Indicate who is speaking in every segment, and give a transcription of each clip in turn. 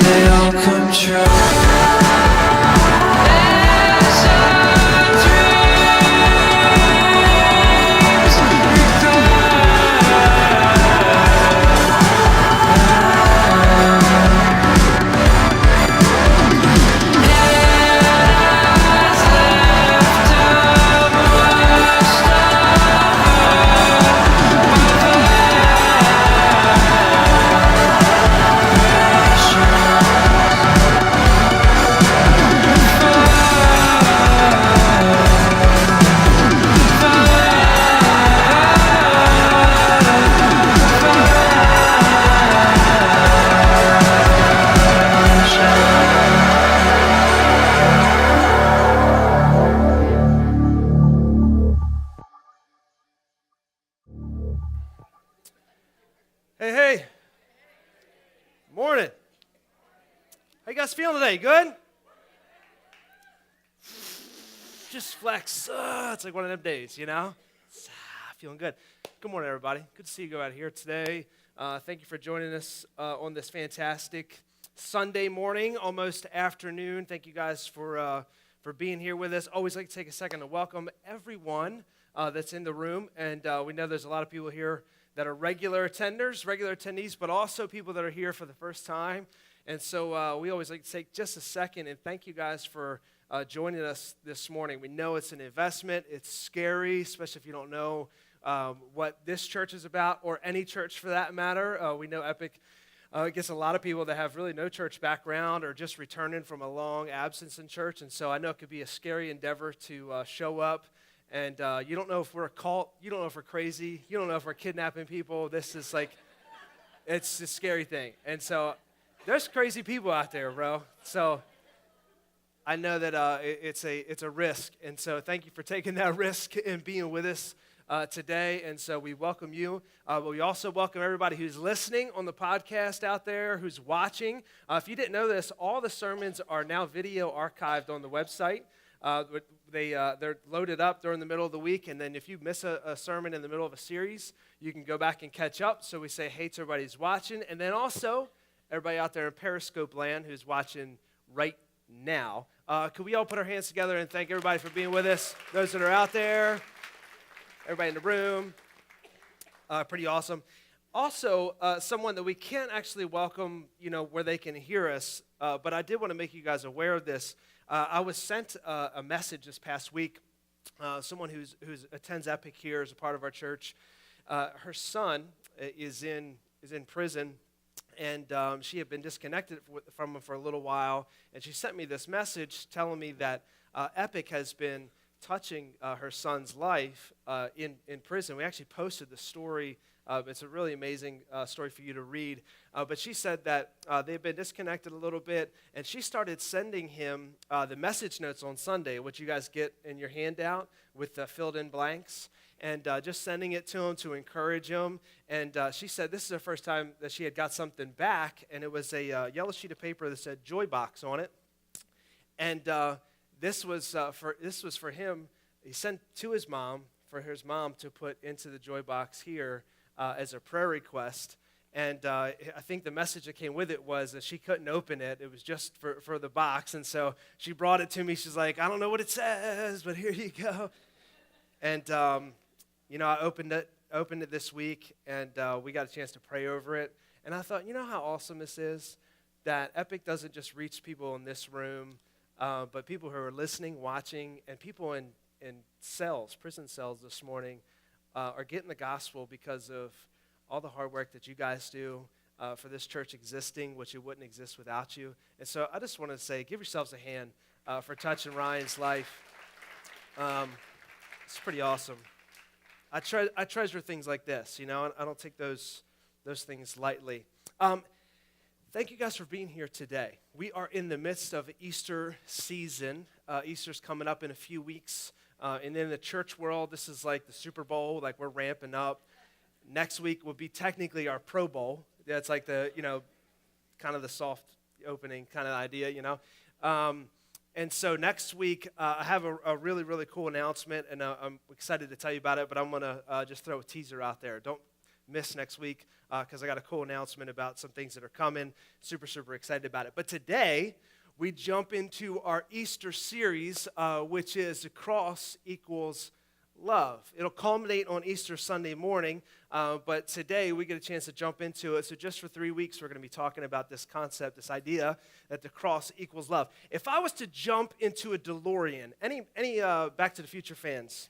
Speaker 1: they all come true.
Speaker 2: Hey, morning. How you guys feeling today? Good? Just flex. It's like one of them days, you know? Feeling good. Good morning, everybody. Good to see you go out here today. Thank you for joining us on this fantastic Sunday morning, almost afternoon. Thank you guys for being here with us. Always like to take a second to welcome everyone that's in the room. And we know there's a lot of people here that are regular attendees, but also people that are here for the first time. And so we always like to take just a second and thank you guys for joining us this morning. We know it's an investment. It's scary, especially if you don't know what this church is about, or any church for that matter. We know Epic gets a lot of people that have really no church background or just returning from a long absence in church. And so I know it could be a scary endeavor to show up. And you don't know if we're a cult. You don't know if we're crazy. You don't know if we're kidnapping people. This is like, it's a scary thing. And so there's crazy people out there, bro. So I know that it's a risk. And so thank you for taking that risk and being with us today. And so we welcome you. But we also welcome everybody who's listening on the podcast out there, who's watching. If you didn't know this, all the sermons are now video archived on the website. They're loaded up during the middle of the week, and then if you miss a sermon in the middle of a series, you can go back and catch up. So we say hey to everybody who's watching, and then also everybody out there in Periscope land who's watching right now. Could we all put our hands together and thank everybody for being with us? Those that are out there, everybody in the room, pretty awesome. Also, someone that we can't actually welcome, where they can hear us, but I did want to make you guys aware of this. I was sent a message this past week. Someone who attends Epic here as a part of our church. Her son is in prison, and she had been disconnected from him for a little while. And she sent me this message telling me that Epic has been touching her son's life in prison. We actually posted the story. It's a really amazing story for you to read. But she said that they've been disconnected a little bit, and she started sending him the message notes on Sunday, which you guys get in your handout with the filled-in blanks, and just sending it to him to encourage him. And she said this is the first time that she had got something back, and it was a yellow sheet of paper that said Joy Box on it. And this was for him. He sent to his mom, for his mom to put into the Joy Box here as a prayer request. And I think the message that came with it was that she couldn't open it. It was just for the box. And so she brought it to me. She's like, I don't know what it says, but here you go. And, I opened it this week, and we got a chance to pray over it. And I thought, how awesome this is, that Epic doesn't just reach people in this room, but people who are listening, watching, and people in cells, prison cells this morning, are getting the gospel because of all the hard work that you guys do for this church existing, which it wouldn't exist without you. And so I just want to say, give yourselves a hand for touching Ryan's life. It's pretty awesome. I treasure things like this, I don't take those things lightly. Thank you guys for being here today. We are in the midst of Easter season. Easter's coming up in a few weeks. And in the church world, this is like the Super Bowl, like we're ramping up. Next week will be technically our Pro Bowl. That's like the, kind of the soft opening kind of idea, And so next week, I have a really, really cool announcement, and I'm excited to tell you about it, but I'm going to just throw a teaser out there. Don't miss next week because I got a cool announcement about some things that are coming. Super, super excited about it. But today, we jump into our Easter series, which is The Cross Equals Love. It'll culminate on Easter Sunday morning, but today we get a chance to jump into it. So just for 3 weeks, we're going to be talking about this concept, this idea that the cross equals love. If I was to jump into a DeLorean, any Back to the Future fans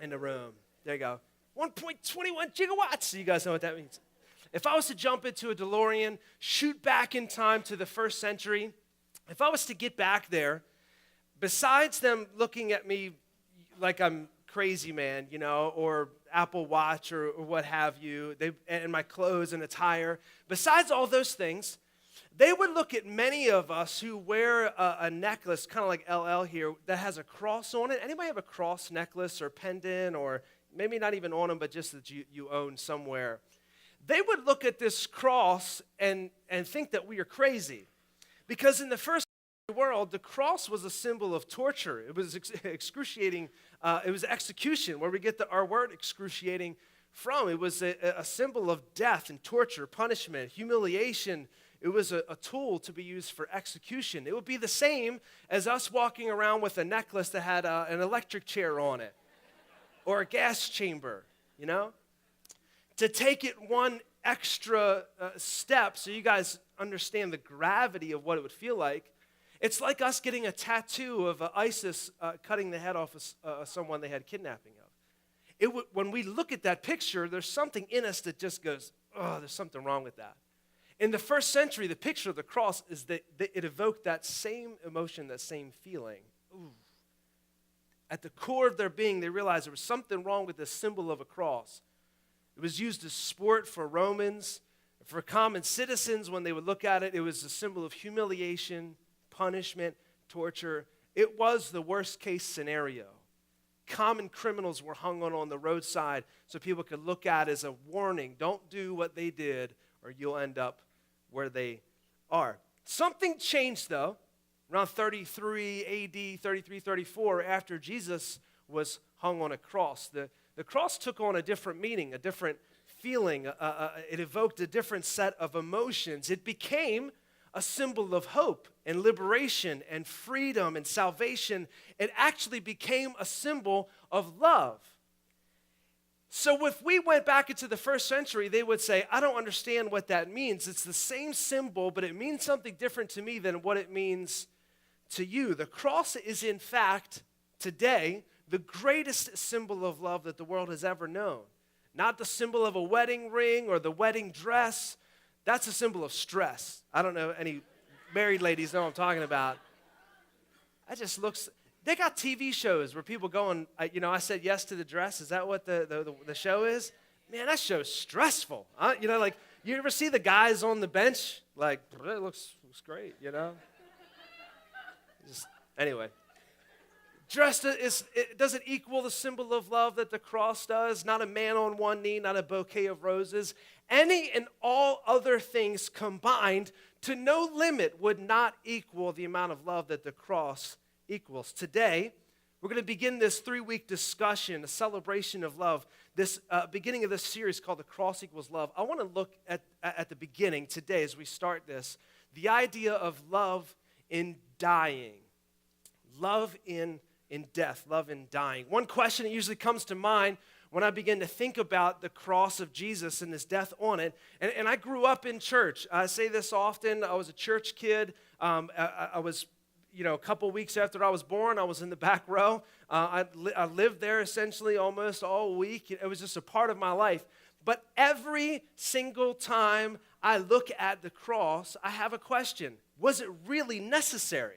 Speaker 2: in the room? There you go. 1.21 gigawatts. So you guys know what that means. If I was to jump into a DeLorean, shoot back in time to the first century, if I was to get back there, besides them looking at me like I'm crazy man, or Apple Watch or what have you, and my clothes and attire, besides all those things, they would look at many of us who wear a necklace, kind of like LL here, that has a cross on it. Anybody have a cross necklace or pendant, or maybe not even on them, but just that you own somewhere? They would look at this cross and think that we are crazy. Because in the first world, the cross was a symbol of torture. It was excruciating. It was execution, where we get our word excruciating from. It was a symbol of death and torture, punishment, humiliation. It was a tool to be used for execution. It would be the same as us walking around with a necklace that had an electric chair on it or a gas chamber, To take it one extra step so you guys understand the gravity of what it would feel like, it's like us getting a tattoo of ISIS cutting the head off of someone they had kidnapping of. When we look at that picture, there's something in us that just goes, oh, there's something wrong with that. In the first century, the picture of the cross is that it evoked that same emotion, that same feeling. Ooh. At the core of their being, they realized there was something wrong with the symbol of a cross. It was used as sport for Romans. For common citizens, when they would look at it, it was a symbol of humiliation, punishment, torture. It was the worst case scenario. Common criminals were hung on the roadside so people could look at it as a warning. Don't do what they did or you'll end up where they are. Something changed though, around 33 AD, 33, 34, after Jesus was hung on a cross. The cross took on a different meaning, a different feeling. It evoked a different set of emotions. It became a symbol of hope and liberation and freedom and salvation. It actually became a symbol of love. So if we went back into the first century, they would say, I don't understand what that means. It's the same symbol, but it means something different to me than what it means to you. The cross is, in fact, today, the greatest symbol of love that the world has ever known. Not the symbol of a wedding ring or the wedding dress. That's a symbol of stress. I don't know any married ladies know what I'm talking about. That just looks, they got TV shows where people go and, I said yes to the dress. Is that what the show is? Man, that show's stressful. You ever see the guys on the bench? Like, it looks great, Anyway. Dressed does it equal the symbol of love that the cross does? Not a man on one knee, not a bouquet of roses. Any and all other things combined to no limit would not equal the amount of love that the cross equals. Today, we're going to begin this 3-week discussion, a celebration of love, this beginning of this series called The Cross Equals Love. I want to look at the beginning today as we start this, the idea of love in dying, love in death, love in dying. One question that usually comes to mind when I begin to think about the cross of Jesus and his death on it, and I grew up in church. I say this often. I was a church kid. I was, a couple weeks after I was born, I was in the back row. I lived there essentially almost all week. It was just a part of my life. But every single time I look at the cross, I have a question. Was it really necessary?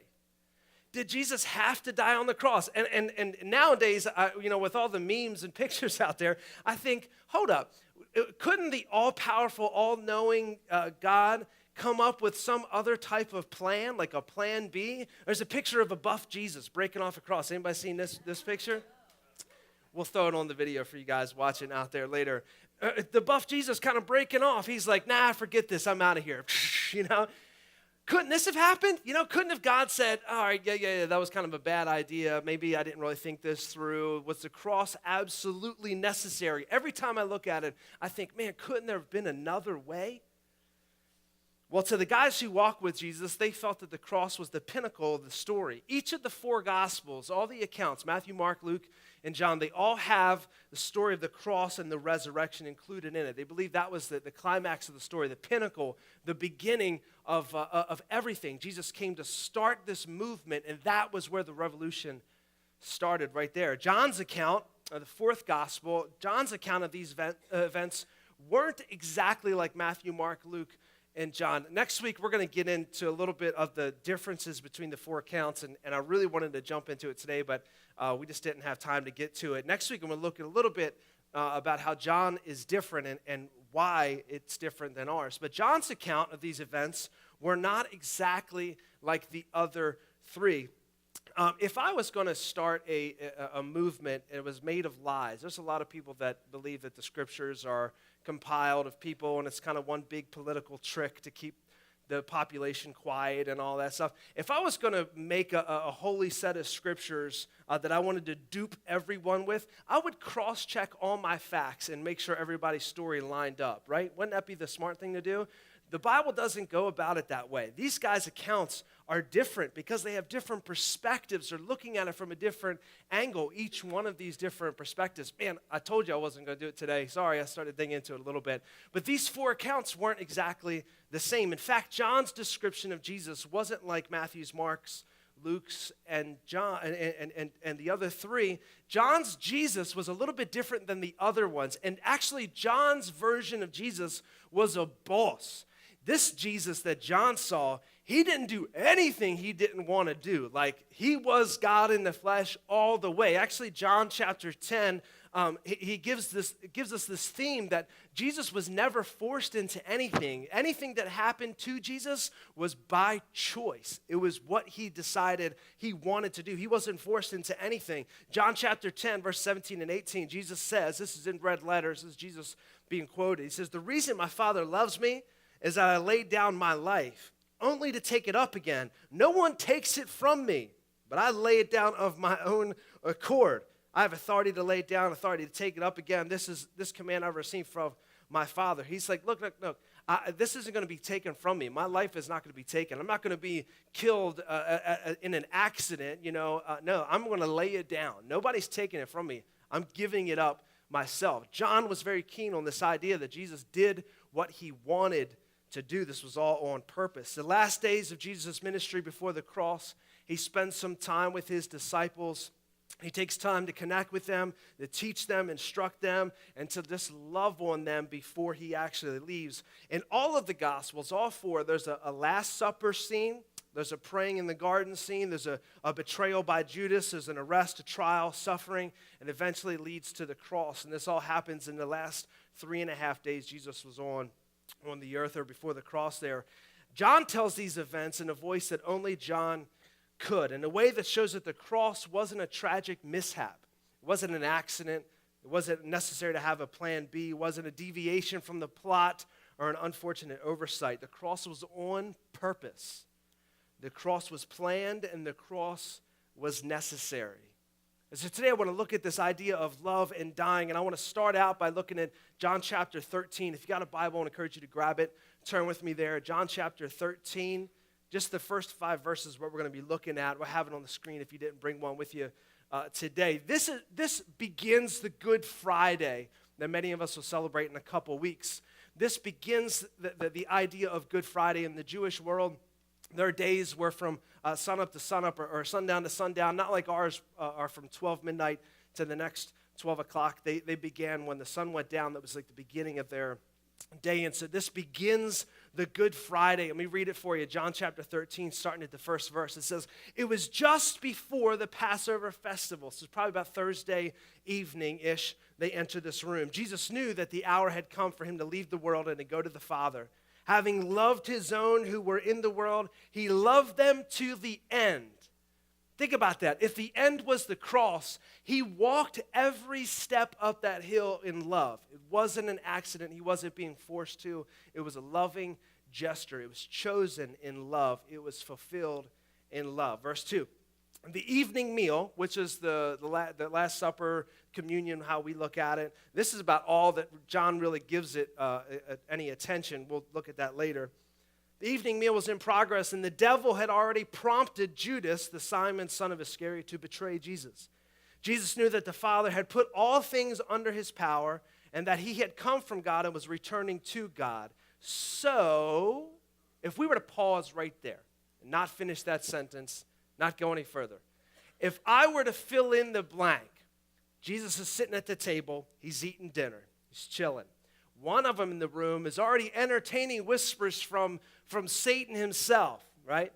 Speaker 2: Did Jesus have to die on the cross? And nowadays, with all the memes and pictures out there, I think, hold up. Couldn't the all-powerful, all-knowing God come up with some other type of plan, like a plan B? There's a picture of a buff Jesus breaking off a cross. Anybody seen this picture? We'll throw it on the video for you guys watching out there later. The buff Jesus kind of breaking off. He's like, nah, forget this. I'm out of here. Couldn't this have happened? Couldn't have God said, all right, yeah, that was kind of a bad idea. Maybe I didn't really think this through. Was the cross absolutely necessary? Every time I look at it, I think, man, couldn't there have been another way? Well, to the guys who walked with Jesus, they felt that the cross was the pinnacle of the story. Each of the four Gospels, all the accounts, Matthew, Mark, Luke, and John, they all have the story of the cross and the resurrection included in it. They believe that was the climax of the story, the pinnacle, the beginning of everything. Jesus came to start this movement, and that was where the revolution started right there. John's account, the fourth Gospel, John's account of these events weren't exactly like Matthew, Mark, Luke, and John. Next week, we're going to get into a little bit of the differences between the four accounts, and I really wanted to jump into it today, but we just didn't have time to get to it. Next week, I'm going to look at a little bit about how John is different and why it's different than ours. But John's account of these events were not exactly like the other three. If I was going to start a movement and it was made of lies, there's a lot of people that believe that the scriptures are compiled of people and it's kind of one big political trick to keep the population quiet and all that stuff. If I was going to make a holy set of scriptures that I wanted to dupe everyone with, I would cross-check all my facts and make sure everybody's story lined up, right? Wouldn't that be the smart thing to do? The Bible doesn't go about it that way. These guys' accounts are different because they have different perspectives. They're looking at it from a different angle, each one of these different perspectives. Man, I told you I wasn't going to do it today. Sorry, I started digging into it a little bit. But these four accounts weren't exactly the same. In fact, John's description of Jesus wasn't like Matthew's, Mark's, Luke's, and John and the other three. John's Jesus was a little bit different than the other ones. And actually, John's version of Jesus was a boss. This Jesus that John saw, he didn't do anything he didn't want to do. Like, he was God in the flesh all the way. Actually, John chapter 10, he gives us this theme that Jesus was never forced into anything. Anything that happened to Jesus was by choice. It was what he decided he wanted to do. He wasn't forced into anything. John chapter 10, verse 17 and 18, Jesus says, this is in red letters, this is Jesus being quoted. He says, "The reason my Father loves me is that I laid down my life, only to take it up again. No one takes it from me, but I lay it down of my own accord. I have authority to lay it down, authority to take it up again. This command I've received from my Father." He's like, look, this isn't going to be taken from me. My life is not going to be taken. I'm not going to be killed in an accident, No, I'm going to lay it down. Nobody's taking it from me. I'm giving it up myself. John was very keen on this idea that Jesus did what he wanted to do. This was all on purpose. The last days of Jesus' ministry before the cross, he spends some time with his disciples. He takes time to connect with them, to teach them, instruct them, and to just love on them before he actually leaves. In all of the Gospels, all four, there's a Last Supper scene, there's a praying in the garden scene, there's a betrayal by Judas, there's an arrest, a trial, suffering, and eventually leads to the cross. And this all happens in the last 3.5 days Jesus was on the earth or before the cross there. John tells these events in a voice that only John could, in a way that shows that the cross wasn't a tragic mishap. It wasn't an accident. It wasn't necessary to have a plan B. It wasn't a deviation from the plot or an unfortunate oversight. The cross was on purpose. The cross was planned and the cross was necessary. And so today I want to look at this idea of love and dying, and I want to start out by looking at John chapter 13. If you got a Bible, I want to encourage you to grab it. Turn with me there. John chapter 13, just the first 5 verses what we're going to be looking at. We'll have it on the screen if you didn't bring one with you today. This begins the Good Friday that many of us will celebrate in a couple weeks. This begins the idea of Good Friday in the Jewish world. Their days were from sunup to sunup or sundown to sundown, not like ours are from 12 midnight to the next 12 o'clock. They began when the sun went down. That was like the beginning of their day. And so this begins the Good Friday. Let me read it for you. John chapter 13, starting at the first verse. It says, "It was just before the Passover festival." So it's probably about Thursday evening-ish they entered this room. Jesus knew that the hour had come for him to leave the world and to go to the Father. Having loved his own who were in the world, he loved them to the end. Think about that. If the end was the cross, he walked every step up that hill in love. It wasn't an accident. He wasn't being forced to. It was a loving, gesture. It was chosen in love. It was fulfilled in love. Verse 2. The evening meal, which is the Last Supper, communion, how we look at it. This is about all that John really gives it any attention. We'll look at that later. The evening meal was in progress, and the devil had already prompted Judas, the Simon, son of Iscariot, to betray Jesus. Jesus knew that the Father had put all things under his power, and that he had come from God and was returning to God. So, if we were to pause right there and not finish that sentence, not go any further. If I were to fill in the blank, Jesus is sitting at the table, he's eating dinner, he's chilling. One of them in the room is already entertaining whispers from Satan himself, right?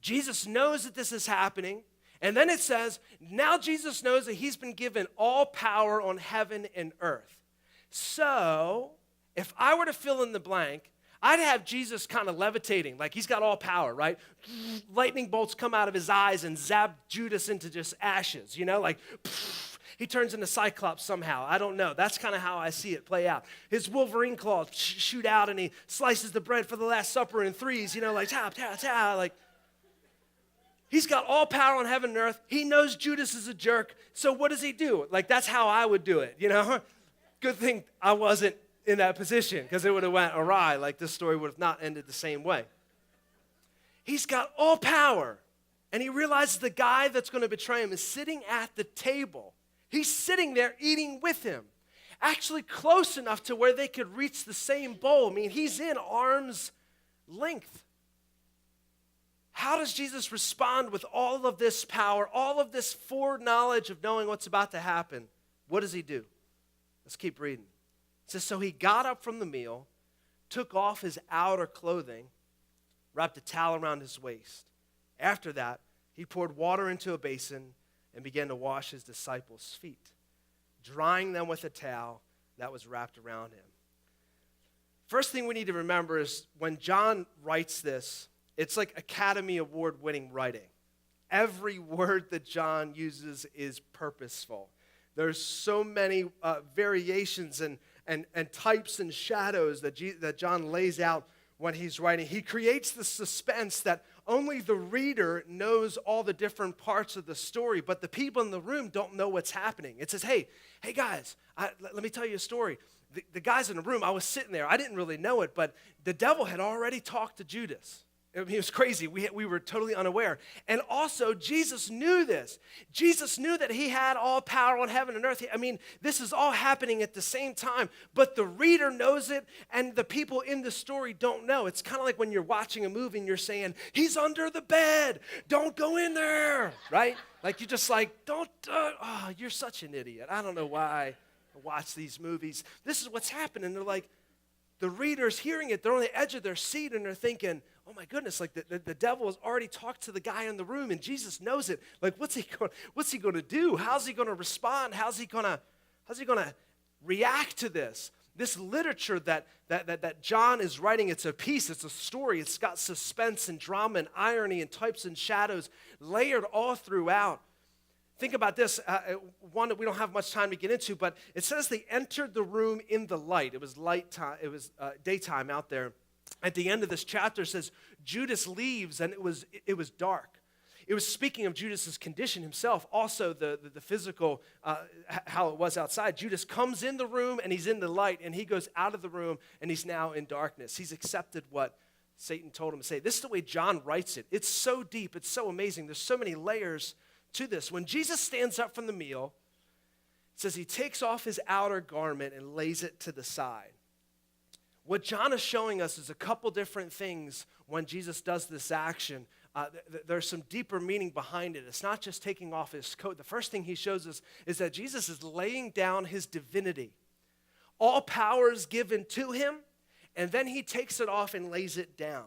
Speaker 2: Jesus knows that this is happening, and then it says, now Jesus knows that he's been given all power on heaven and earth. So, if I were to fill in the blank, I'd have Jesus kind of levitating, like he's got all power, right? Lightning bolts come out of his eyes and zap Judas into just ashes, like he turns into Cyclops somehow. I don't know. That's kind of how I see it play out. His Wolverine claws shoot out and he slices the bread for the Last Supper in threes, like ta, ta, ta, like. He's got all power on heaven and earth. He knows Judas is a jerk. So what does he do? Like, that's how I would do it, Good thing I wasn't in that position, because it would have went awry. Like, this story would have not ended the same way. He's got all power, and he realizes the guy that's going to betray him is sitting at the table. He's sitting there eating with him, actually close enough to where they could reach the same bowl. I mean, he's in arm's length. How does Jesus respond with all of this power, all of this foreknowledge of knowing what's about to happen? What does he do? Let's keep reading. It says, so he got up from the meal, took off his outer clothing, wrapped a towel around his waist. After that, he poured water into a basin and began to wash his disciples' feet, drying them with a towel that was wrapped around him. First thing we need to remember is when John writes this, it's like Academy Award-winning writing. Every word that John uses is purposeful. There's so many variations and types and shadows that John lays out when he's writing. He creates the suspense that only the reader knows all the different parts of the story, but the people in the room don't know what's happening. It says, hey guys, let me tell you a story. The guys in the room, I was sitting there. I didn't really know it, but the devil had already talked to Judas. I mean, it was crazy. We were totally unaware. And also, Jesus knew this. Jesus knew that he had all power on heaven and earth. I mean, this is all happening at the same time, but the reader knows it, and the people in the story don't know. It's kind of like when you're watching a movie and you're saying, he's under the bed. Don't go in there, right? Like, you're just like, you're such an idiot. I don't know why I watch these movies. This is what's happening. They're like, the reader's hearing it. They're on the edge of their seat, and they're thinking, oh my goodness, like the devil has already talked to the guy in the room, and Jesus knows it. Like, what's he going to do? How's he going to respond? How's he going to react to this? This literature that John is writing, it's a piece, it's a story. It's got suspense and drama and irony and types and shadows layered all throughout. Think about this, one that we don't have much time to get into, but it says they entered the room in the light. It was light time. It was daytime out there. At the end of this chapter, it says Judas leaves, and it was dark. It was speaking of Judas's condition himself, also the physical, how it was outside. Judas comes in the room, and he's in the light, and he goes out of the room, and he's now in darkness. He's accepted what Satan told him to say. This is the way John writes it. It's so deep. It's so amazing. There's so many layers to this. When Jesus stands up from the meal, it says he takes off his outer garment and lays it to the side. What John is showing us is a couple different things when Jesus does this action. There's some deeper meaning behind it. It's not just taking off his coat. The first thing he shows us is that Jesus is laying down his divinity. All power is given to him, and then he takes it off and lays it down.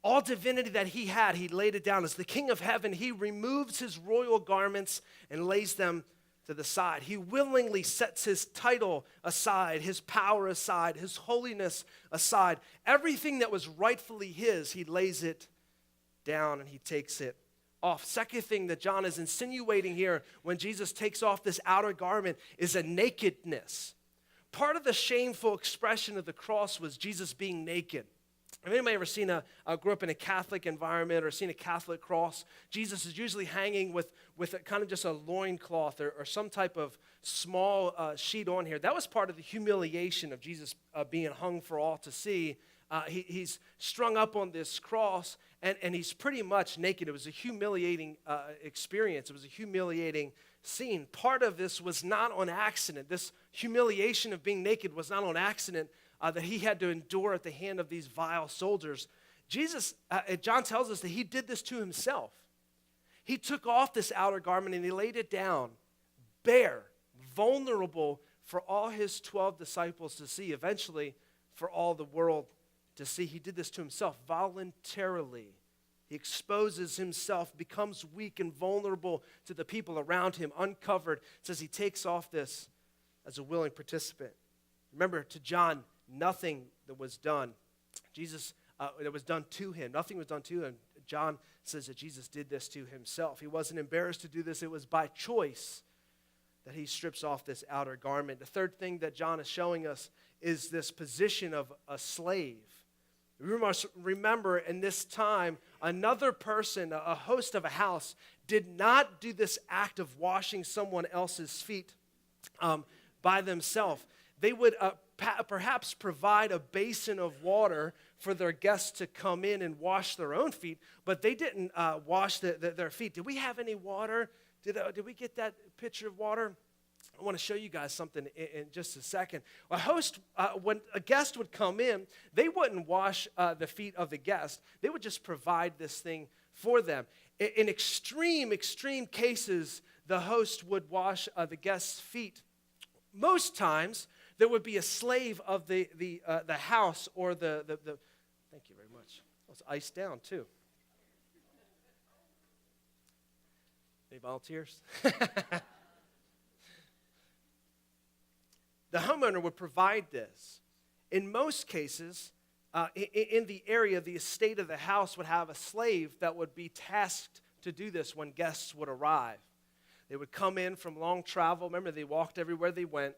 Speaker 2: All divinity that he had, he laid it down. As the King of Heaven, he removes his royal garments and lays them to the side. He willingly sets his title aside, his power aside, his holiness aside. Everything that was rightfully his, he lays it down and he takes it off. Second thing that John is insinuating here when Jesus takes off this outer garment is a nakedness. Part of the shameful expression of the cross was Jesus being naked. Have anybody ever grew up in a Catholic environment or seen a Catholic cross? Jesus is usually hanging with a, kind of just a loincloth or some type of small sheet on here. That was part of the humiliation of Jesus being hung for all to see. He's strung up on this cross, and he's pretty much naked. It was a humiliating experience. It was a humiliating scene. Part of this was not on accident. This humiliation of being naked was not on accident. That he had to endure at the hand of these vile soldiers. Jesus, John tells us that he did this to himself. He took off this outer garment and he laid it down, bare, vulnerable for all his 12 disciples to see, eventually for all the world to see. He did this to himself voluntarily. He exposes himself, becomes weak and vulnerable to the people around him, uncovered. It says he takes off this as a willing participant. Remember, to John, nothing that was done, that was done to him. Nothing was done to him. John says that Jesus did this to himself. He wasn't embarrassed to do this. It was by choice that he strips off this outer garment. The third thing that John is showing us is this position of a slave. We must remember in this time, another person, a host of a house, did not do this act of washing someone else's feet by themselves. They would perhaps provide a basin of water for their guests to come in and wash their own feet, but they didn't wash their feet. Did we have any water? Did we get that pitcher of water? I want to show you guys something in just a second. A host, when a guest would come in, they wouldn't wash the feet of the guest. They would just provide this thing for them. In extreme cases, the host would wash the guest's feet. Most times, there would be a slave of the house or the thank you very much. Oh, it's iced down too. Any volunteers? The homeowner would provide this. In most cases, in the area, the estate of the house would have a slave that would be tasked to do this when guests would arrive. They would come in from long travel. Remember, they walked everywhere they went.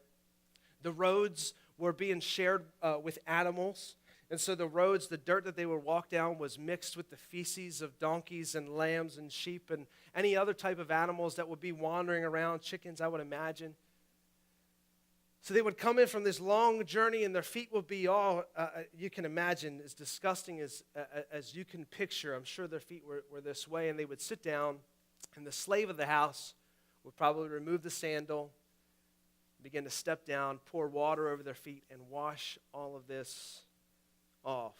Speaker 2: The roads were being shared with animals. And so the roads, the dirt that they would walk down was mixed with the feces of donkeys and lambs and sheep and any other type of animals that would be wandering around, chickens, I would imagine. So they would come in from this long journey and their feet would be all, you can imagine, as disgusting as you can picture. I'm sure their feet were this way. And they would sit down and the slave of the house would probably remove the sandal, begin to step down, pour water over their feet, and wash all of this off.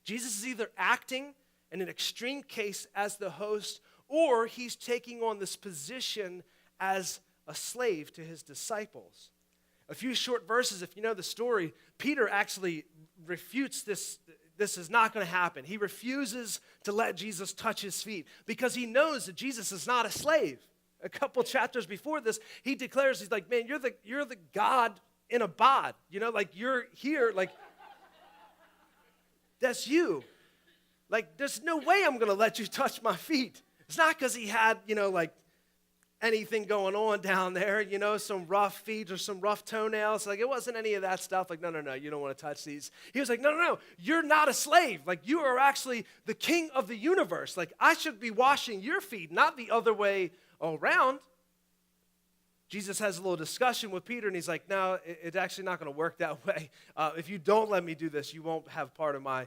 Speaker 2: Jesus is either acting in an extreme case as the host, or he's taking on this position as a slave to his disciples. A few short verses, if you know the story, Peter actually refutes this. This is not going to happen. He refuses to let Jesus touch his feet because he knows that Jesus is not a slave. A couple chapters before this, he declares, he's like, man, you're the God in a bod. You know, like you're here, like that's you. Like there's no way I'm going to let you touch my feet. It's not because he had, like anything going on down there, some rough feet or some rough toenails. Like it wasn't any of that stuff. Like, no, you don't want to touch these. He was like, no, you're not a slave. Like you are actually the king of the universe. Like I should be washing your feet, not the other way around. Jesus has a little discussion with Peter, and he's like, no, it's actually not going to work that way. If you don't let me do this, you won't have part of my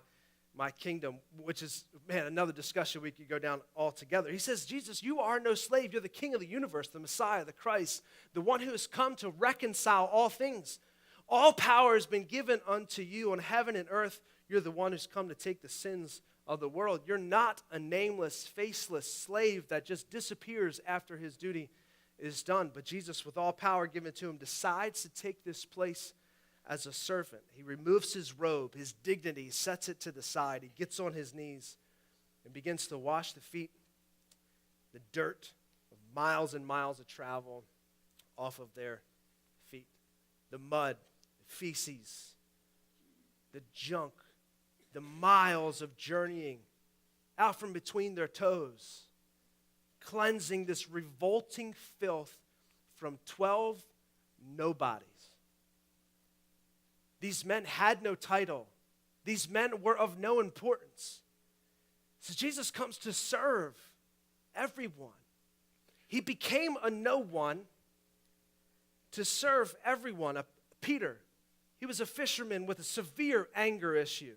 Speaker 2: kingdom, which is, man, another discussion we could go down altogether. He says, Jesus, you are no slave. You're the king of the universe, the Messiah, the Christ, the one who has come to reconcile all things. All power has been given unto you on heaven and earth. You're the one who's come to take the sins of the world. You're not a nameless, faceless slave that just disappears after his duty is done. But Jesus, with all power given to him, decides to take this place as a servant. He removes his robe, his dignity, sets it to the side. He gets on his knees and begins to wash the feet, the dirt of miles and miles of travel off of their feet. The mud, the feces, the junk, the miles of journeying out from between their toes, cleansing this revolting filth from 12 nobodies. These men had no title. These men were of no importance. So Jesus comes to serve everyone. He became a no one to serve everyone. Peter, he was a fisherman with a severe anger issue.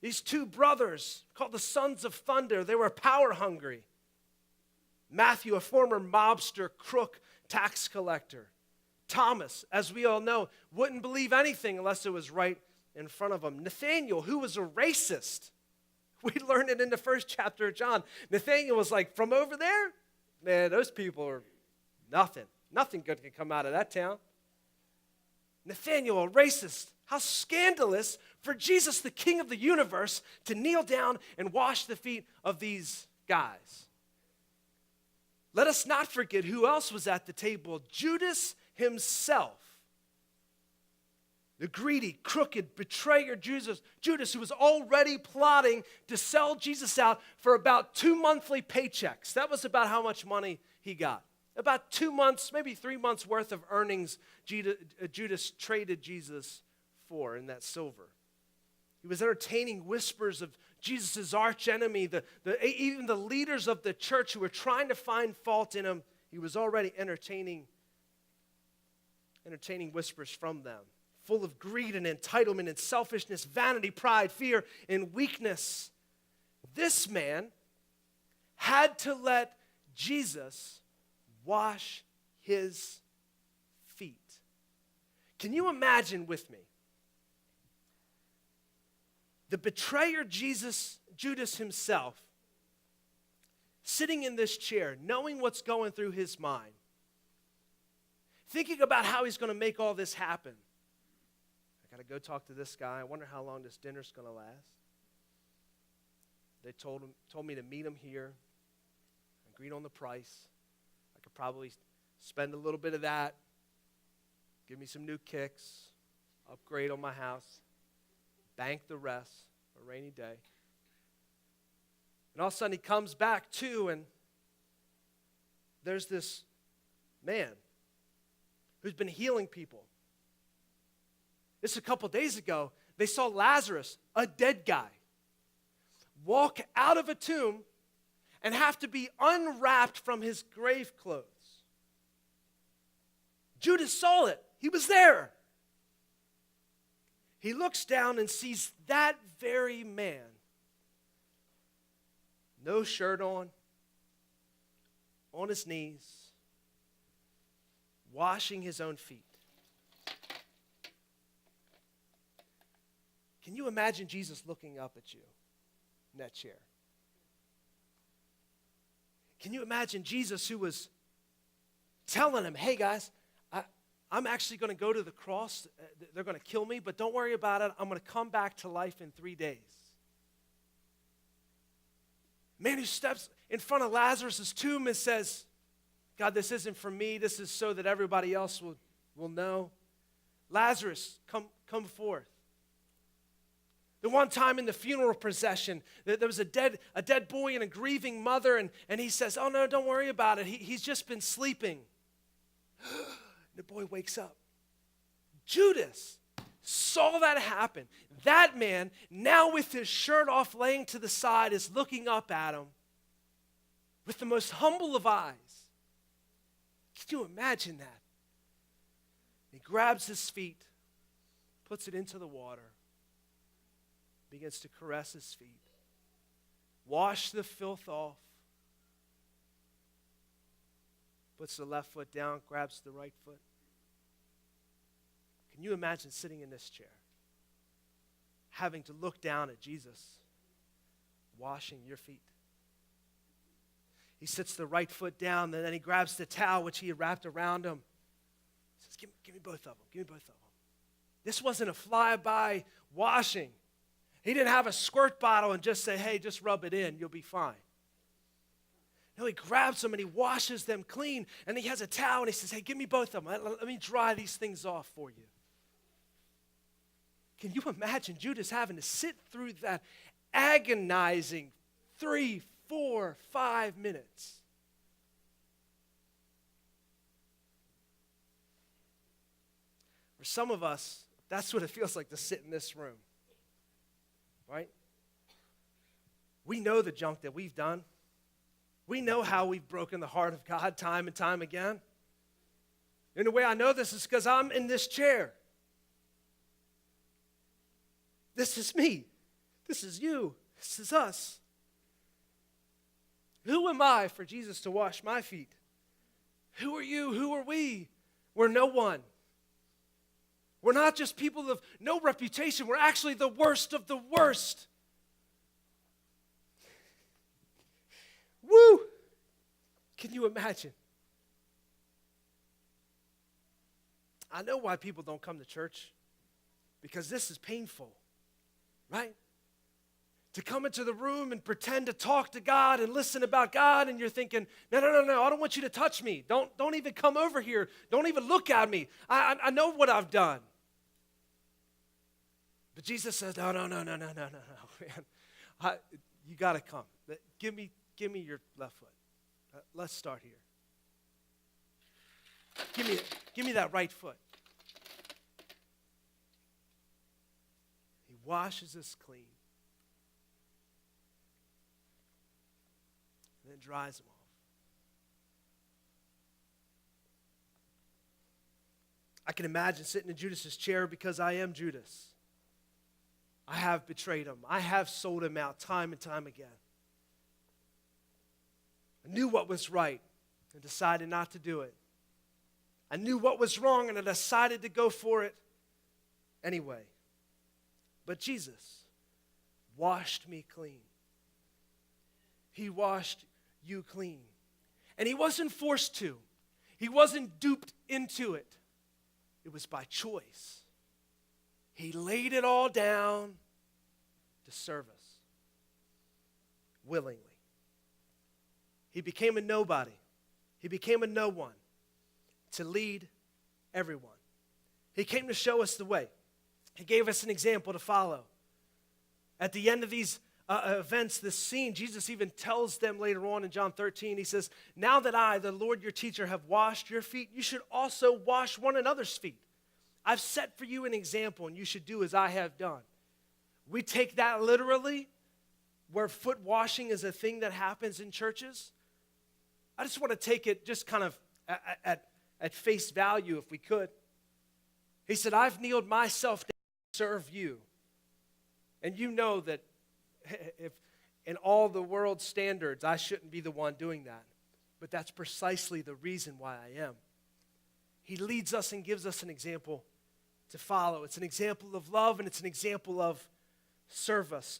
Speaker 2: These two brothers, called the Sons of Thunder, they were power hungry. Matthew, a former mobster, crook, tax collector. Thomas, as we all know, wouldn't believe anything unless it was right in front of him. Nathaniel, who was a racist. We learned it in the first chapter of John. Nathaniel was like, from over there? Man, those people are nothing. Nothing good can come out of that town. Nathaniel, a racist. How scandalous for Jesus, the King of the universe, to kneel down and wash the feet of these guys. Let us not forget who else was at the table. Judas himself. The greedy, crooked betrayer Judas, who was already plotting to sell Jesus out for about 2 monthly paychecks. That was about how much money he got. About 2 months, maybe 3 months worth of earnings Judas traded Jesus for in that silver. He was entertaining whispers of Jesus' archenemy, even the leaders of the church who were trying to find fault in him. He was already entertaining whispers from them, full of greed and entitlement and selfishness, vanity, pride, fear, and weakness. This man had to let Jesus wash his feet. Can you imagine with me? The betrayer Judas himself, sitting in this chair, knowing what's going through his mind, thinking about how he's going to make all this happen. I got to go talk to this guy. I wonder how long this dinner's going to last. They told me to meet him here, agreed on the price. I could probably spend a little bit of that, give me some new kicks, upgrade on my house, bank the rest for a rainy day. And all of a sudden he comes back too, and there's this man who's been healing people. This a couple days ago, they saw Lazarus, a dead guy, walk out of a tomb and have to be unwrapped from his grave clothes. Judas saw it. He was there. He looks down and sees that very man, no shirt on his knees, washing his own feet. Can you imagine Jesus looking up at you in that chair? Can you imagine Jesus who was telling him, hey guys, I'm actually going to go to the cross. They're going to kill me, but don't worry about it. I'm going to come back to life in 3 days. Man who steps in front of Lazarus' tomb and says, God, this isn't for me. This is so that everybody else will know. Lazarus, come forth. The one time in the funeral procession, there was a dead boy and a grieving mother, and he says, oh no, don't worry about it. He's just been sleeping. The boy wakes up. Judas saw that happen. That man, now with his shirt off, laying to the side, is looking up at him with the most humble of eyes. Can you imagine that? He grabs his feet, puts it into the water, begins to caress his feet, wash the filth off, puts the left foot down, grabs the right foot. Can you imagine sitting in this chair, having to look down at Jesus washing your feet? He sits the right foot down, and then he grabs the towel which he had wrapped around him. He says, give me both of them, give me both of them. This wasn't a fly-by washing. He didn't have a squirt bottle and just say, hey, just rub it in, you'll be fine. No, he grabs them and he washes them clean, and he has a towel and he says, hey, give me both of them. Let me dry these things off for you. Can you imagine Judas having to sit through that agonizing 3, 4, 5 minutes? For some of us, that's what it feels like to sit in this room. We know the junk that we've done. We know how we've broken the heart of God time and time again. And the way I know this is because I'm in this chair. This is me. This is you. This is us. Who am I for Jesus to wash my feet? Who are you? Who are we? We're no one. We're not just people of no reputation. We're actually the worst of the worst. Woo! Can you imagine? I know why people don't come to church. Because this is painful, right? To come into the room and pretend to talk to God and listen about God, and you're thinking, no, I don't want you to touch me. Don't even come over here. Don't even look at me. I know what I've done. But Jesus says, no, man. You got to come. Give me your left foot. Let's start here. Give me that right foot. He washes us clean. And then dries them off. I can imagine sitting in Judas's chair because I am Judas. I have betrayed him. I have sold him out time and time again. I knew what was right and decided not to do it. I knew what was wrong and I decided to go for it anyway. But Jesus washed me clean. He washed you clean. And he wasn't forced to. He wasn't duped into it. It was by choice. He laid it all down to serve us willingly. He became a nobody. He became a no one to lead everyone. He came to show us the way. He gave us an example to follow. At the end of these events, this scene, Jesus even tells them later on in John 13, he says, now that I, the Lord your teacher, have washed your feet, you should also wash one another's feet. I've set for you an example, and you should do as I have done. We take that literally, where foot washing is a thing that happens in churches. I just want to take it just kind of at face value, if we could. He said, I've kneeled myself down to serve you. And you know that if in all the world's standards, I shouldn't be the one doing that. But that's precisely the reason why I am. He leads us and gives us an example to follow. It's an example of love, and it's an example of service.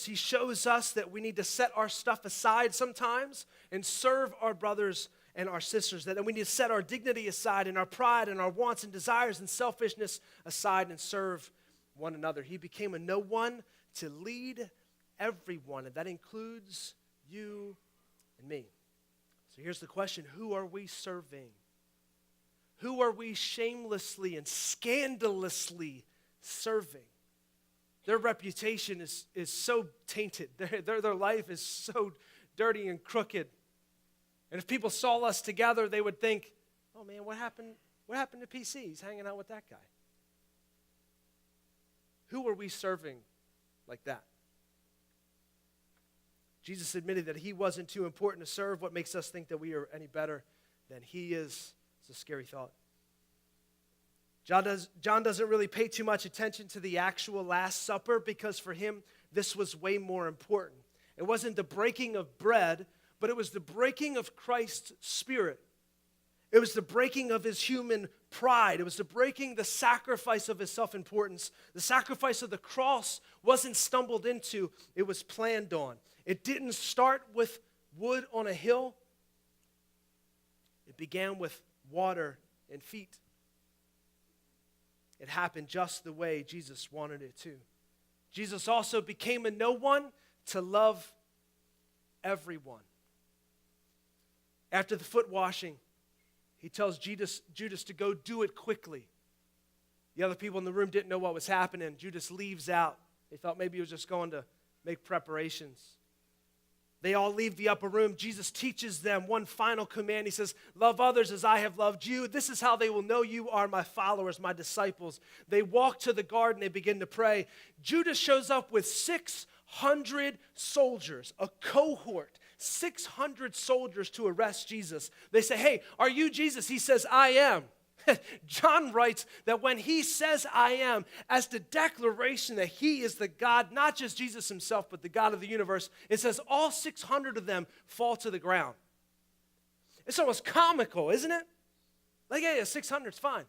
Speaker 2: He shows us that we need to set our stuff aside sometimes and serve our brothers and our sisters, that we need to set our dignity aside and our pride and our wants and desires and selfishness aside and serve one another. He became a no one to lead everyone, and that includes you and me. So here's the question: who are we serving? Who are we shamelessly and scandalously serving? Their reputation is so tainted. Their life is so dirty and crooked. And if people saw us together, they would think, oh man, what happened to PC? He's hanging out with that guy. Who are we serving like that? Jesus admitted that he wasn't too important to serve. What makes us think that we are any better than he is? It's a scary thought. John doesn't really pay too much attention to the actual Last Supper because for him, this was way more important. It wasn't the breaking of bread, but it was the breaking of Christ's spirit. It was the breaking of his human pride. It was the sacrifice of his self-importance. The sacrifice of the cross wasn't stumbled into, it was planned on. It didn't start with wood on a hill. It began with water and feet. It happened just the way Jesus wanted it to. Jesus also became a no one to love everyone. After the foot washing, he tells Judas to go do it quickly. The other people in the room didn't know what was happening. Judas leaves out. They thought maybe he was just going to make preparations. They all leave the upper room. Jesus teaches them one final command. He says, love others as I have loved you. This is how they will know you are my followers, my disciples. They walk to the garden. They begin to pray. Judas shows up with 6 600 soldiers, a cohort, 600 soldiers to arrest Jesus. They say, hey, are you Jesus? He says, I am. John writes that when he says I am, as the declaration that he is the God, not just Jesus himself, but the God of the universe, it says all 600 of them fall to the ground. It's almost comical, isn't it? Like, yeah, 600 is fine.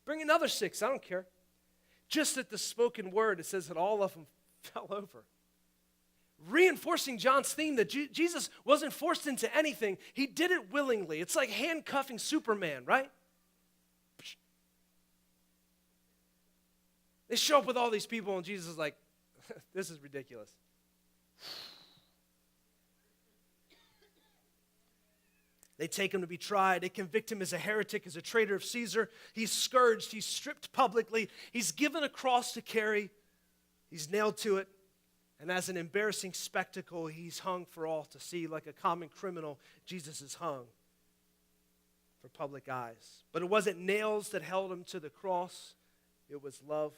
Speaker 2: Bring another 6, I don't care. Just at the spoken word, it says that all of them fell over. Reinforcing John's theme that Jesus wasn't forced into anything. He did it willingly. It's like handcuffing Superman, right? They show up with all these people, and Jesus is like, this is ridiculous. They take him to be tried. They convict him as a heretic, as a traitor of Caesar. He's scourged. He's stripped publicly. He's given a cross to carry. He's nailed to it. And as an embarrassing spectacle, he's hung for all to see. Like a common criminal, Jesus is hung for public eyes. But it wasn't nails that held him to the cross. It was love.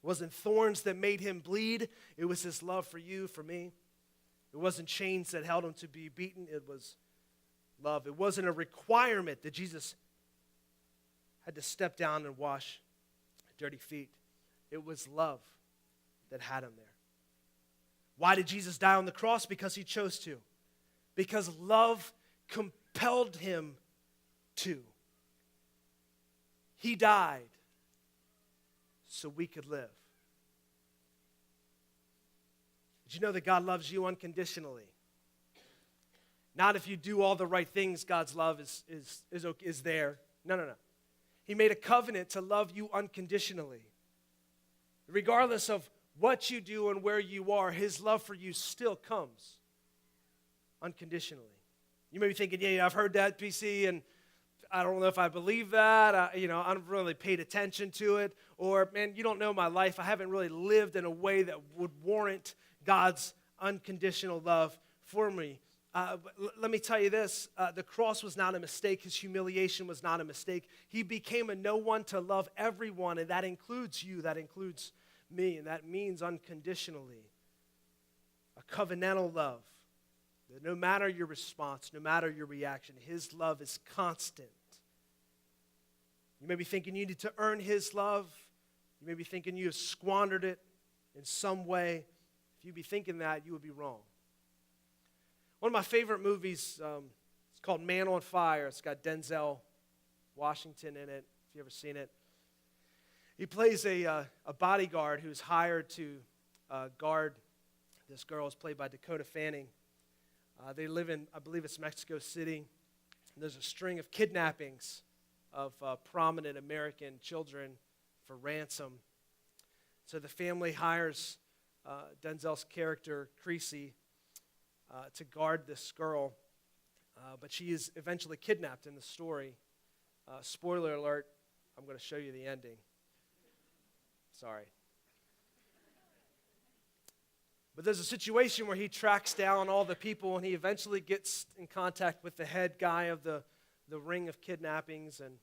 Speaker 2: It wasn't thorns that made him bleed. It was his love for you, for me. It wasn't chains that held him to be beaten. It was love. It wasn't a requirement that Jesus had to step down and wash dirty feet. It was love that had him there. Why did Jesus die on the cross? Because he chose to. Because love compelled him to. He died so we could live. Did you know that God loves you unconditionally? Not if you do all the right things, God's love is there. No. He made a covenant to love you unconditionally. Regardless of what you do and where you are, his love for you still comes unconditionally. You may be thinking, yeah, I've heard that, PC, and I don't know if I believe that. I haven't really paid attention to it. Or, man, you don't know my life. I haven't really lived in a way that would warrant God's unconditional love for me. Let me tell you this, the cross was not a mistake. His humiliation was not a mistake. He became a no one to love everyone, and that includes you, that includes me, and that means unconditionally. A covenantal love, that no matter your response, no matter your reaction, his love is constant. You may be thinking you need to earn his love. You may be thinking you have squandered it in some way. If you'd be thinking that, you would be wrong. One of my favorite movies, it's called Man on Fire. It's got Denzel Washington in it, if you've ever seen it. He plays a bodyguard who's hired to guard this girl. Is played by Dakota Fanning. They live in, I believe it's Mexico City. And there's a string of kidnappings of prominent American children for ransom. So the family hires Denzel's character, Creasy, to guard this girl, but she is eventually kidnapped in the story. Spoiler alert, I'm going to show you the ending. Sorry. But there's a situation where he tracks down all the people, and he eventually gets in contact with the head guy of the ring of kidnappings, and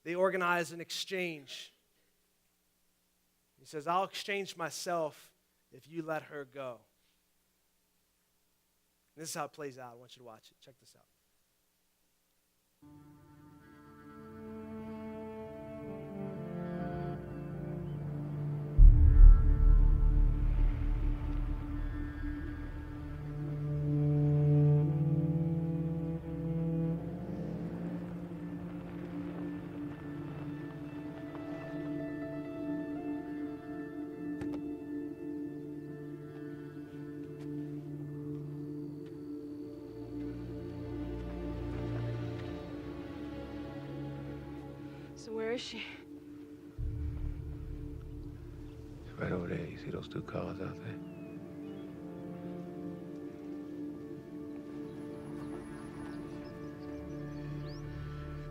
Speaker 2: they organize an exchange. He says, I'll exchange myself if you let her go. This is how it plays out. I want you to watch it. Check this out.
Speaker 3: So where is she?
Speaker 4: It's right over there. You see those 2 cars out there?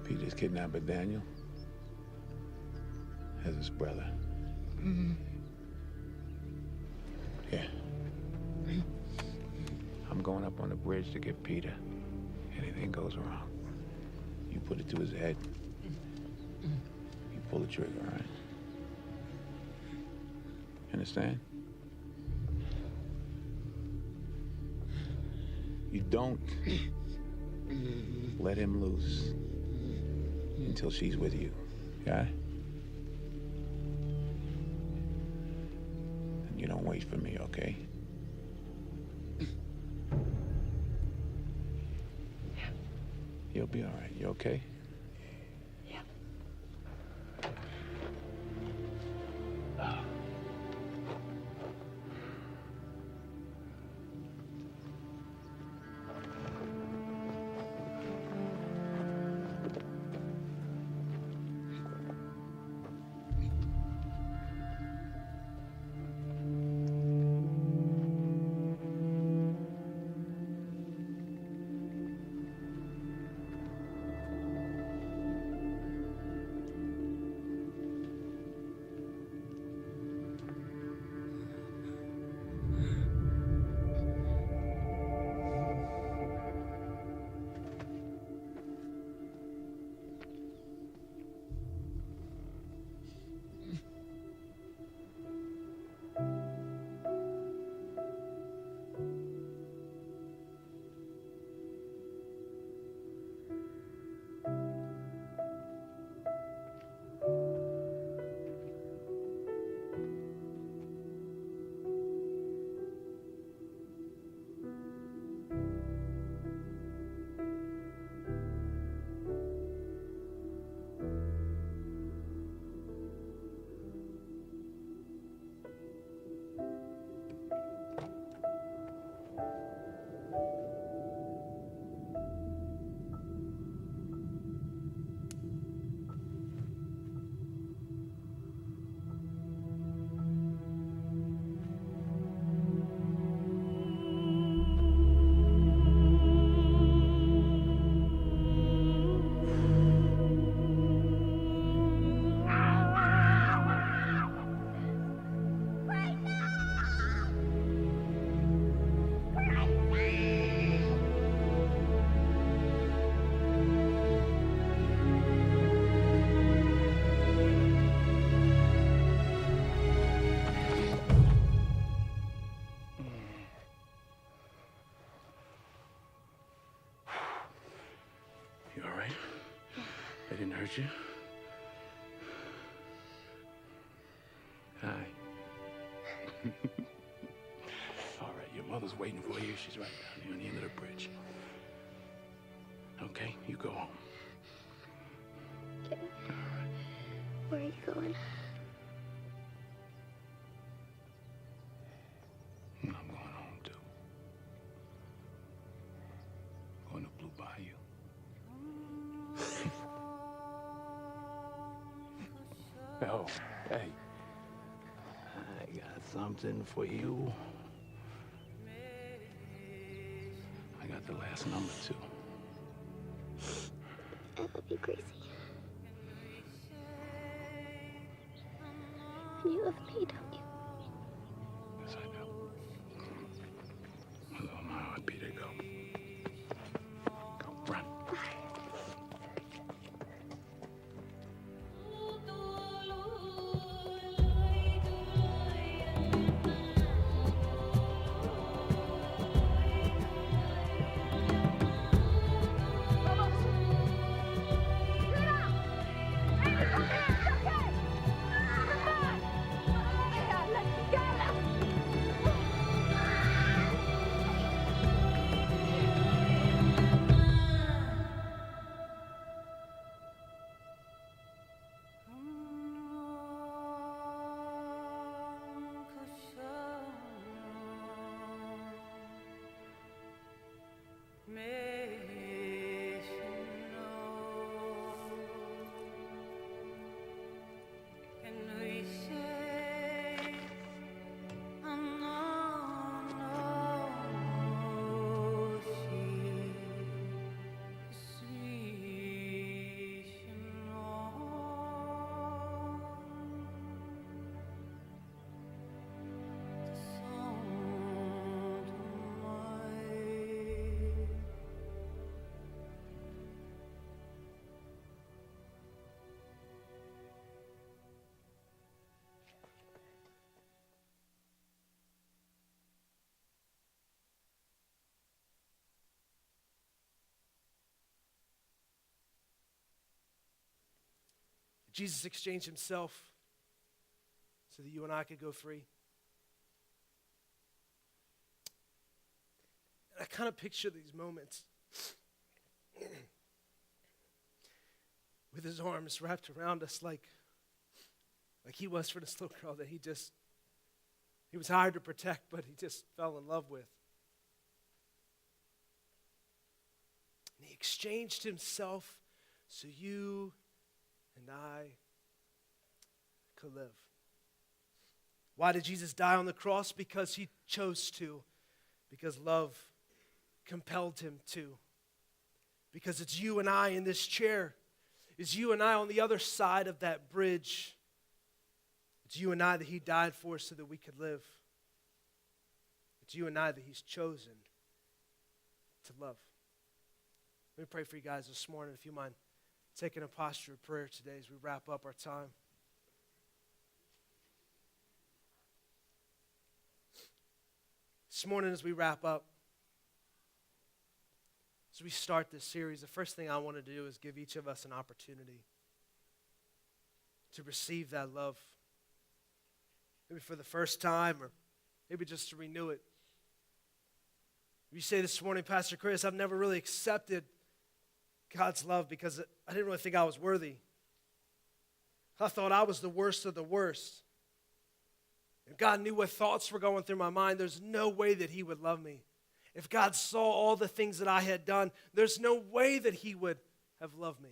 Speaker 4: Peter's kidnapper, Daniel, has his brother. Yeah. I'm going up on the bridge to get Peter. Anything goes wrong, you put it to his head. You pull the trigger, all right? Understand? You don't let him loose until she's with you, okay? And you don't wait for me, okay? You'll be all right. You okay?
Speaker 3: Yeah.
Speaker 4: You all right? They didn't hurt you? Hi. All right, your mother's waiting for you. She's right down here on the end of the bridge. Okay, you go home.
Speaker 3: Okay. Where are you going?
Speaker 4: I'm going home, too. Going to Blue Bayou. Oh, hey. I got something for you. I got the last number, too.
Speaker 3: I love you, Gracie. And you love me, don't you?
Speaker 4: Yes, I do. Hello, my heartbeat, go. Go, run.
Speaker 2: Jesus exchanged himself so that you and I could go free. And I kind of picture these moments with his arms wrapped around us like he was for this little girl that he was hired to protect, but he just fell in love with. And he exchanged himself so you and I could live. Why did Jesus die on the cross? Because he chose to. Because love compelled him to. Because it's you and I in this chair. It's you and I on the other side of that bridge. It's you and I that he died for so that we could live. It's you and I that he's chosen to love. Let me pray for you guys this morning, if you mind taking a posture of prayer today as we wrap up our time. This morning as we wrap up, as we start this series, the first thing I want to do is give each of us an opportunity to receive that love. Maybe for the first time, or maybe just to renew it. You say this morning, Pastor Chris, I've never really accepted God's love because I didn't really think I was worthy. I thought I was the worst of the worst. If God knew what thoughts were going through my mind, there's no way that he would love me. If God saw all the things that I had done, there's no way that he would have loved me.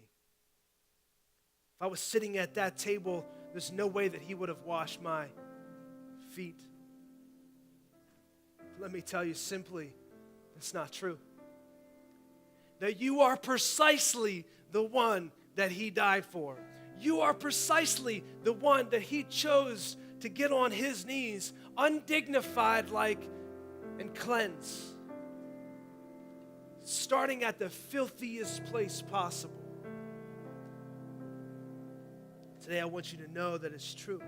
Speaker 2: If I was sitting at that table, there's no way that he would have washed my feet. Let me tell you simply, it's not true. That you are precisely the one that he died for. You are precisely the one that he chose to get on his knees, undignified and cleanse. Starting at the filthiest place possible. Today I want you to know that it's true.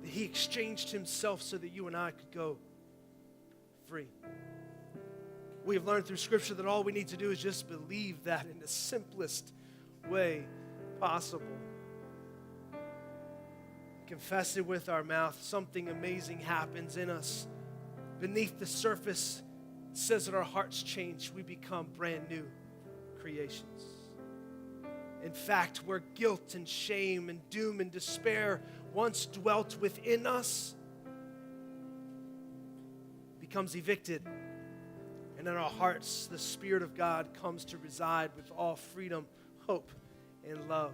Speaker 2: That he exchanged himself so that you and I could go free. We have learned through Scripture that all we need to do is just believe that in the simplest way possible. Confess it with our mouth. Something amazing happens in us. Beneath the surface, it says that our hearts change. We become brand new creations. In fact, where guilt and shame and doom and despair once dwelt within us becomes evicted. And in our hearts, the Spirit of God comes to reside with all freedom, hope, and love.